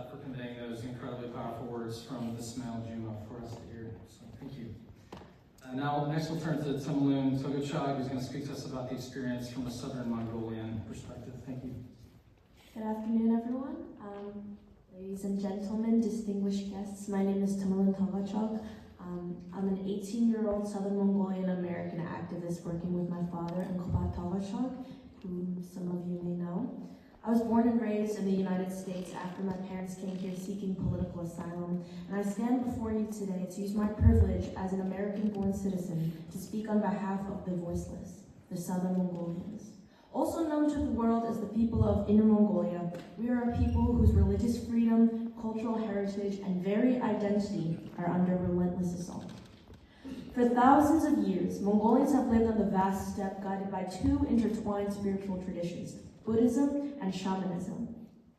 for conveying those incredibly powerful words from the Smell Juma for us to hear. So thank you. Next we'll turn to Temulun Togochog, who's going to speak to us about the experience from a Southern Mongolian perspective. Thank you. Good afternoon, everyone. Ladies and gentlemen, distinguished guests, my name is Temulun Togochog. I'm an 18-year-old Southern Mongolian-American activist working with my father, Enghebatu Togochog, who some of you may know. I was born and raised in the United States after my parents came here seeking political asylum, and I stand before you today to use my privilege as an American-born citizen to speak on behalf of the voiceless, the Southern Mongolians. Also known to the world as the People of Inner Mongolia, we are a people whose religious freedom, cultural heritage, and very identity are under relentless assault. For thousands of years, Mongolians have lived on the vast steppe guided by two intertwined spiritual traditions, Buddhism and Shamanism.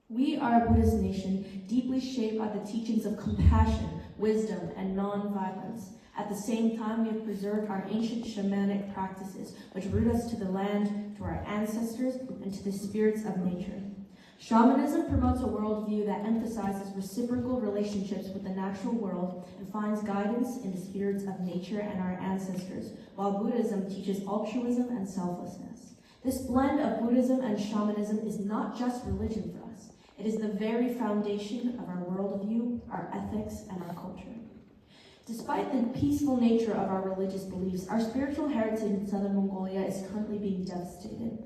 We are a Buddhist nation deeply shaped by the teachings of compassion, wisdom, and non-violence. At the same time, we have preserved our ancient shamanic practices, which root us to the land, to our ancestors, and to the spirits of nature. Shamanism promotes a worldview that emphasizes reciprocal relationships with the natural world and finds guidance in the spirits of nature and our ancestors, while Buddhism teaches altruism and selflessness. This blend of Buddhism and Shamanism is not just religion for us. It is the very foundation of our worldview, our ethics, and our culture. Despite the peaceful nature of our religious beliefs, our spiritual heritage in Southern Mongolia is currently being devastated.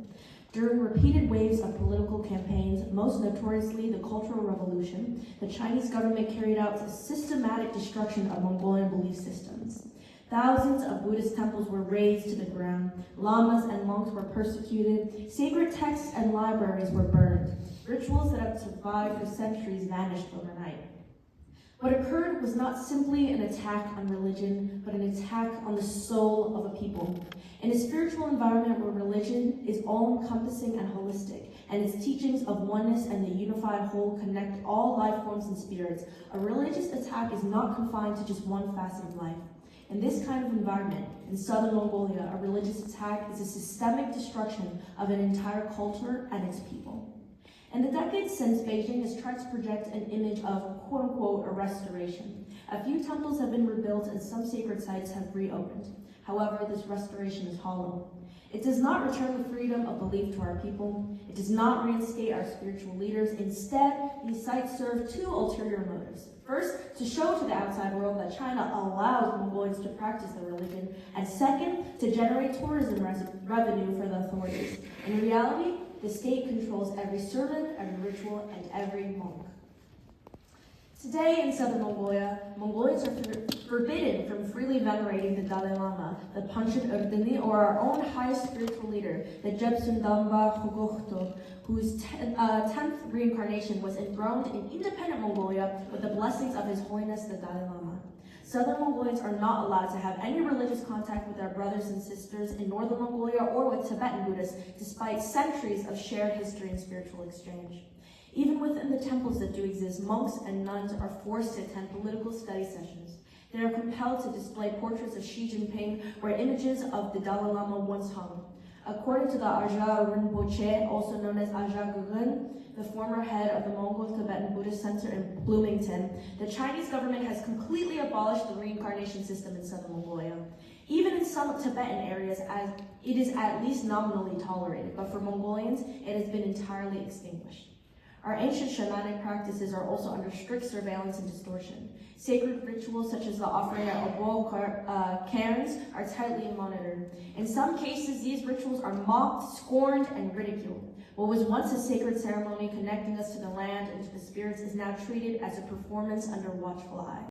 During repeated waves of political campaigns, most notoriously the Cultural Revolution, the Chinese government carried out a systematic destruction of Mongolian belief systems. Thousands of Buddhist temples were razed to the ground, lamas and monks were persecuted, sacred texts and libraries were burned. Rituals that have survived for centuries vanished overnight. What occurred was not simply an attack on religion, but an attack on the soul of a people. In a spiritual environment where religion is all-encompassing and holistic, and its teachings of oneness and the unified whole connect all life forms and spirits, a religious attack is not confined to just one facet of life. In this kind of environment, in Southern Mongolia, a religious attack is a systemic destruction of an entire culture and its people. In the decades since, Beijing has tried to project an image of quote-unquote a restoration. A few temples have been rebuilt and some sacred sites have reopened. However, this restoration is hollow. It does not return the freedom of belief to our people. It does not reinstate our spiritual leaders. Instead, these sites serve two ulterior motives. First, to show to the outside world that China allows Mongolians to practice their religion, and second, to generate tourism revenue for the authorities. In reality, the state controls every sermon, every ritual, and every monk. Today in Southern Mongolia, Mongolians are forbidden from freely venerating the Dalai Lama, the Panchen Erdeni, or our own highest spiritual leader, the Jebsun Damba Khogokhto, whose 10th reincarnation was enthroned in independent Mongolia with the blessings of His Holiness the Dalai Lama. Southern Mongolians are not allowed to have any religious contact with their brothers and sisters in Northern Mongolia or with Tibetan Buddhists, despite centuries of shared history and spiritual exchange. Even within the temples that do exist, monks and nuns are forced to attend political study sessions. They are compelled to display portraits of Xi Jinping where images of the Dalai Lama once hung. According to the Aja Rinpoche, also known as Aja Gugun, the former head of the Mongol-Tibetan Buddhist Center in Bloomington, the Chinese government has completely abolished the reincarnation system in Southern Mongolia. Even in some Tibetan areas, it is at least nominally tolerated, but for Mongolians, it has been entirely extinguished. Our ancient shamanic practices are also under strict surveillance and distortion. Sacred rituals such as the offering of obo cairns are tightly monitored. In some cases, these rituals are mocked, scorned, and ridiculed. What was once a sacred ceremony connecting us to the land and to the spirits is now treated as a performance under watchful eye.